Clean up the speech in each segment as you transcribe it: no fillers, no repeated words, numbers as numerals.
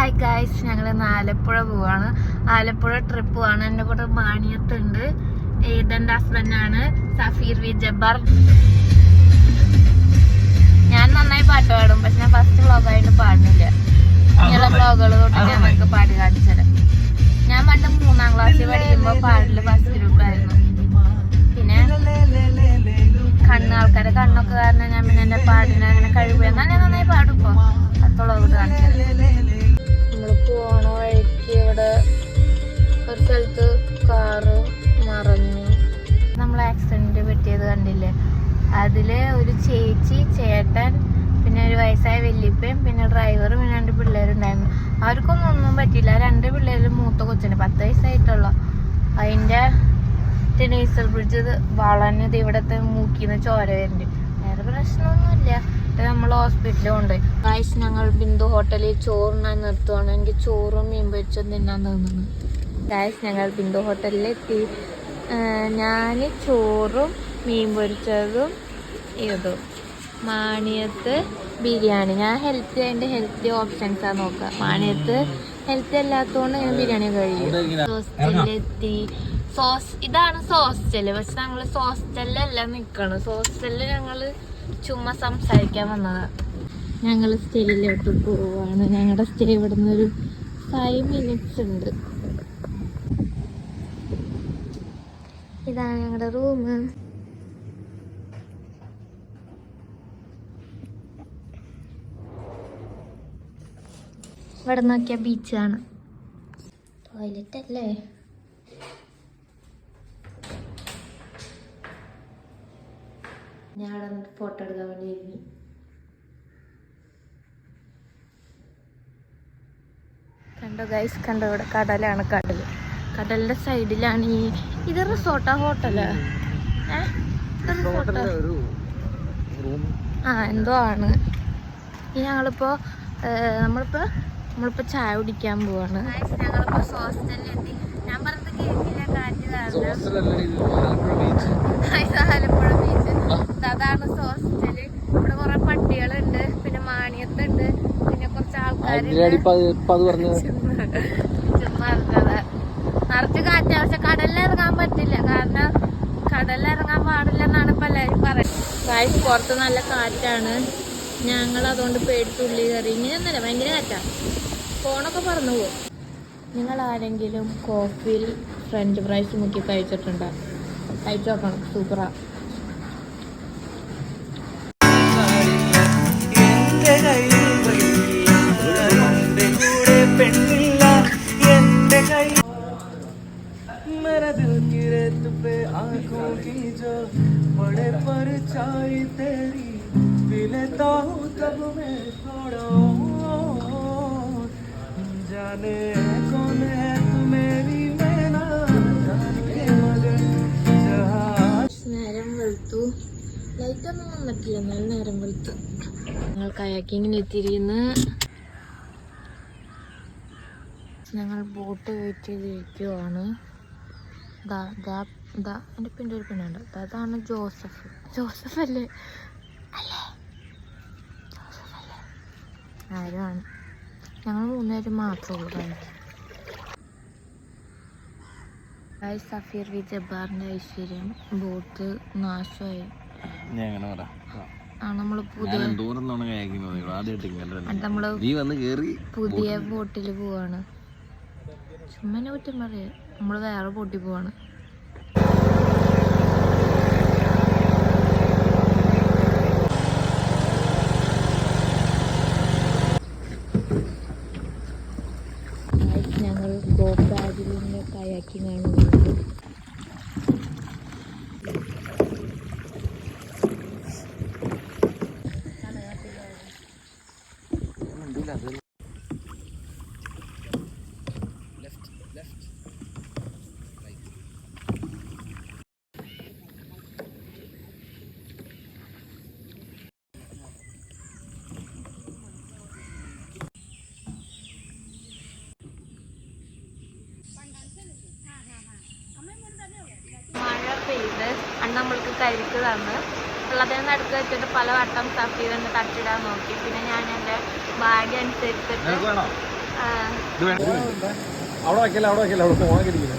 Hi guys, ഞങ്ങൾ ആലപ്പുഴ പോവാണ്. Alappuzha trip പോവാണ്. എൻ്റെ കൂടെ മാണിയത്തുണ്ട്. ഇതെൻ്റെ ഹസ്ബൻഡാണ് സഫീർ വി ജബ്ബാർ. ഞാൻ നന്നായി പാട്ട് പാടും, പക്ഷെ ഞാൻ ഫസ്റ്റ് വ്ളോഗായിട്ട് പാടുന്നില്ല. ഇങ്ങനെയുള്ള വ്ളോഗുകൾ തൊട്ട് നമുക്ക് പാടി കാണിച്ചത്. ഞാൻ പണ്ട് 3ാം ക്ലാസ്സിൽ പഠിക്കുമ്പോൾ പാടില് ഫസ്റ്റ് ഗ്രൂപ്പായിരുന്നു. പിന്നെ ആൾക്കാരെ കണ്ണൊക്കെ കാരണം ഞാൻ പിന്നെ എൻ്റെ പാടിന് അങ്ങനെ കഴിവ്. എന്നാൽ ഞാൻ നന്നായി പാടും. ഇപ്പോൾ അടുത്ത വ്ളോഗ് കാണിച്ചത്. നമ്മൾ പോണ വഴിക്ക് ഇവിടെ ഒരു സ്ഥലത്ത് കാറ് മറഞ്ഞു. നമ്മൾ ആക്സിഡന്റ് പറ്റിയത് കണ്ടില്ലേ? അതില് ഒരു ചേച്ചി, ചേട്ടൻ, പിന്നെ ഒരു വയസ്സായ വല്യപ്പയും, പിന്നെ ഡ്രൈവർ, പിന്നെ 2 പിള്ളേരുണ്ടായിരുന്നു. അവർക്കൊന്നും ഒന്നും പറ്റിയില്ല. 2 പിള്ളേരും മൂത്ത കൊച്ചിന് 10 വയസ്സായിട്ടുള്ള. അതിന്റെ ടെനീസൽ ബ്രിഡ്ജ് വളഞ്ഞത് ഇവിടത്തെ മൂക്കിന്ന് ചോര വരുന്നുണ്ട്. വേറെ പ്രശ്നമൊന്നുമില്ല. നമ്മൾ ഹോസ്പിറ്റലിൽ കൊണ്ടുപോയി. ഗായ്സ്, ഞങ്ങൾ ബിന്ദു ഹോട്ടലിൽ ചോറിനാൻ നിർത്തുവാണ്. എനിക്ക് ചോറും മീൻ പൊരിച്ചതും തിന്നാൻ തോന്നുന്നു. ഗായ്സ്, ഞങ്ങൾ ബിന്ദു ഹോട്ടലിലെത്തി. ഞാൻ ചോറും മീൻ പൊരിച്ചതും ഇതും, മാണിയത്ത് ബിരിയാണി. ഞാൻ ഹെൽത്തി ഓപ്ഷൻസാണ് നോക്കുക. മാണിയത്ത് ഹെൽത്തി അല്ലാത്തതുകൊണ്ട് ഞാൻ ബിരിയാണി കഴിക്കും. ഹോസ്റ്റലിലെത്തി. ഇതാണ് ഹോസ്റ്റല്. പക്ഷെ ഞങ്ങൾ ഹോസ്റ്റലിലല്ല നിക്കണം. ഹോസ്റ്റലില് ഞങ്ങള് ചുമ്മാ സംസാരിക്കാൻ വന്നതാ. ഞങ്ങൾ സ്റ്റേയിലോട്ട് പോവാണ്. ഞങ്ങളുടെ സ്റ്റേ ഇവിടുന്ന് ഒരു 5 മിനിറ്റ്സ് ഉണ്ട്. ഇതാണ് ഞങ്ങളുടെ റൂം. ഇവിടെ നോക്കിയ ബീച്ചാണ്. ടോയ്ലറ്റ് അല്ലേ? ഞാൻ ഫോട്ടോ എടുക്കാൻ വേണ്ടി. കണ്ടോ ഗൈസ്, കണ്ടോ? ഇവിടെ കടലാണ്. കടലിന്റെ സൈഡിലാണ് ഇത് റിസോർട്ടാ ഹോട്ടലാ? എന്തോ ആണ്. ഞങ്ങളിപ്പോ നമ്മളിപ്പോ ചായ കുടിക്കാൻ പോവാണ്. ഞങ്ങളിപ്പോ ഹോസ്റ്റലിലെത്തി. ഞാൻ പറഞ്ഞത് കേട്ടില്ല. കാറ്റ് ആലപ്പുഴ ബീച്ച്. അതാണ് ഹോസ്റ്റല്. ഇവിടെ കുറെ പട്ടികളുണ്ട്, പിന്നെ മാണിയത്തുണ്ട്, പിന്നെ കുറച്ച് ആൾക്കാരുണ്ട്. ചുമ്മാ നിറച്ച് കാറ്റാ. പക്ഷെ കടലിലിറങ്ങാൻ പറ്റില്ല. കാരണം കടലിലിറങ്ങാൻ പാടില്ലെന്നാണ് ഇപ്പൊ എല്ലാവരും പറയുന്നത്. പുറത്ത് നല്ല കാറ്റാണ്. ഞങ്ങൾ അതുകൊണ്ട് പേടിച്ചുള്ളി കയറി. ഇങ്ങനെയൊന്നുമില്ല, ഭയങ്കര കാറ്റാ. ഫോണൊക്കെ പറന്നു പോകും. നിങ്ങൾ ആരെങ്കിലും കോഫിയിൽ ഫ്രഞ്ച് ഫ്രൈസ് മുക്കി കഴിച്ചിട്ടുണ്ടോ? കഴിച്ചു നോക്കണം, സൂപ്പറാ. നേരം വെളുത്തു. ലൈറ്റൊന്നും വന്നിട്ടില്ല, എന്നാലും നേരം വെളുത്തു. ഞങ്ങൾ കയാക്കിങ്ങിനെത്തിയിരിക്കുന്നു. ഞങ്ങൾ ബോട്ട് വെയിറ്റ് ചെയ്തിരിക്കുവാണ്. എൻ്റെ പിന്നെ ഒരു പെണ്ണുണ്ട്. അതാണ് ജോസഫ് അല്ലേ? ആരുമാണ്. ഞങ്ങൾ 3 പേര് മാത്രമേ ഉള്ളൂ. സഫീർ വി ജബ്ബാറിന്റെ ഐശ്വര്യം. ബോട്ട് നാശമായി. നമ്മള് പുതിയ ബോട്ടിൽ പോവാണ്. ചുമ്മനെ കുറ്റം പറയാ. നമ്മള് വേറെ ബോട്ടിൽ പോവാണ്. ഞങ്ങൾ ഗോപാജിലിന്റെ കയാക്കിംഗ് ആണ്. മഴ പെയ്ത് നമ്മൾക്ക് കരിക്ക് തന്ന് വെള്ളത്തിൽ നടുക്ക് വെച്ചിട്ട് പല വട്ടം സഫീർ എന്ന് തട്ടിടാൻ നോക്കി. പിന്നെ ഞാൻ എൻ്റെ ബാഗ് അനുസരിച്ചിട്ട് അവിടെ വയ്ക്കല്ല അവിടെ ഫോണൊക്കെ ഇരിക്കില്ല.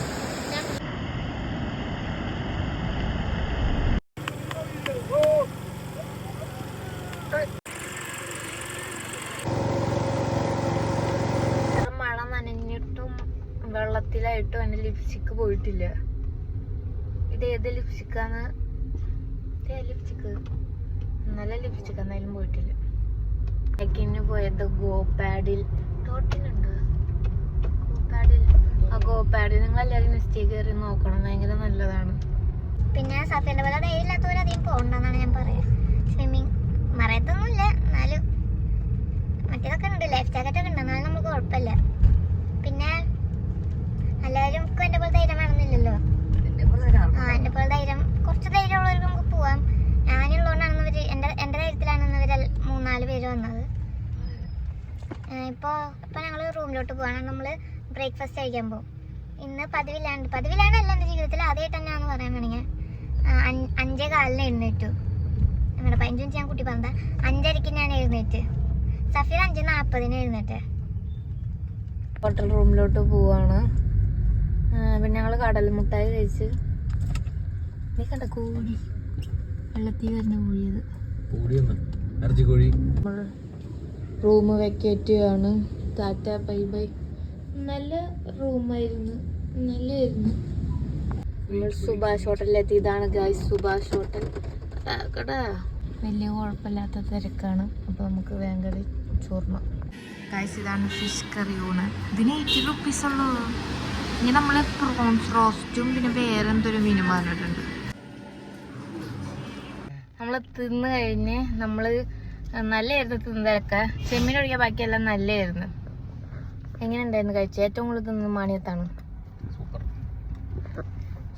മഴ നനഞ്ഞിട്ടും വെള്ളത്തിലായിട്ടും എന്റെ ലിപ്സ്റ്റിക്ക് പോയിട്ടില്ല. ഇത് ഏത് ലിപ്സ്റ്റിക്കാന്ന്? ലിപ്സ്റ്റിക്ക് നല്ല ലിപ്സ്റ്റിക്ക് എന്നാലും പോയിട്ടില്ല. ബൈക്കിന് പോയത് ഗോപാഡിൽ ടോട്ടിലുണ്ട്. ഗോപാഡിൽ നിങ്ങൾ എല്ലാവരും മിസ്റ്റേക്ക് കയറി നോക്കണം, ഭയങ്കര നല്ലതാണ്. പിന്നെ സഫേന്റെ പോലെ ധൈര്യമില്ലാത്തവരധികം പോകണ്ടെന്നാണ് ഞാൻ പറയാ. സ്വിമ്മിങ് മറയത്തൊന്നുമില്ല, എന്നാലും മറ്റേതൊക്കെ ഉണ്ട്, ലൈഫ് ജാക്കറ്റ് ഒക്കെ ഉണ്ട്, എന്നാലും നമുക്ക് കുഴപ്പമില്ല. പിന്നെ എല്ലാവരും എന്റെ പോലെ ധൈര്യം വേണമെന്നില്ലല്ലോ. എന്റെ പോലെ ധൈര്യം, കുറച്ച് ധൈര്യമുള്ളവർക്ക് നമുക്ക് പോവാം. ഞാനുള്ളതുകൊണ്ടാണ് എന്റെ ധൈര്യത്തിലാണ് ഇവർ 3-4 പേര് വന്നത്. ഇപ്പൊ ഞങ്ങള് റൂമിലോട്ട് പോവാണ്. നമ്മള് ബ്രേക്ക്ഫാസ്റ്റ് കഴിക്കാൻ പോകും. ഇന്ന് പതിവില്ലാണ്ടല്ല എന്റെ ജീവിതത്തിൽ ആദ്യമായിട്ട് തന്നെയാന്ന് പറയാൻ വേണമെങ്കിൽ 5:15 എഴുന്നേറ്റു. ഞങ്ങളുടെ 15 മിനിറ്റ് ഞാൻ കുട്ടി പറഞ്ഞ 5:30 ഞാൻ എഴുന്നേറ്റ്. സഫീർ 5:40 എഴുന്നേറ്റ്. ഹോട്ടൽ റൂമിലോട്ട് പോവാണ്. പിന്നെ ഞങ്ങള് കടൽ മുട്ടായി കഴിച്ച്. നീ കണ്ട കോഴി വെള്ളത്തിൽ തന്നെ കോഴിയത്. റൂം വെക്കേറ്റ് ആണ്. Tata bye bye. നല്ല റൂമായിരുന്നു, നല്ലായിരുന്നു. നമ്മൾ സുഭാഷ് ഹോട്ടലിലെത്തി. ഇതാണ് ഗായ്സ് സുഭാഷ് ഹോട്ടൽ. വലിയ കുഴപ്പമില്ലാത്ത തിരക്കാണ്. അപ്പോൾ നമുക്ക് വേഗം ചോർണം. ഗായ്സ് ഇതാണ് ഫിഷ് കറി ഊണ്. ഇതിന് 80 റുപ്പീസ് ഉള്ളൂ. ഇനി നമ്മൾ പ്രോൺസ് റോസ്റ്റും പിന്നെ വേറെ എന്തൊരു മീനും പറഞ്ഞിട്ടുണ്ട്. നമ്മൾ തിന്ന് കഴിഞ്ഞ് നല്ലായിരുന്നു തിന്നതൊക്കെ. ചെമ്മീൻ ഒഴിക്കാൻ ബാക്കിയെല്ലാം നല്ലായിരുന്നു. എങ്ങനെ ഉണ്ടായിരുന്നു കഴിച്ചത്? ഏറ്റവും കൂടുതൽ തിന്നത് മാണിയത്താണ്.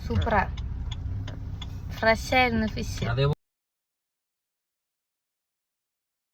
സൂപ്പറാ, ഫ്രഷ് ആയിരുന്നു ഫിഷ്.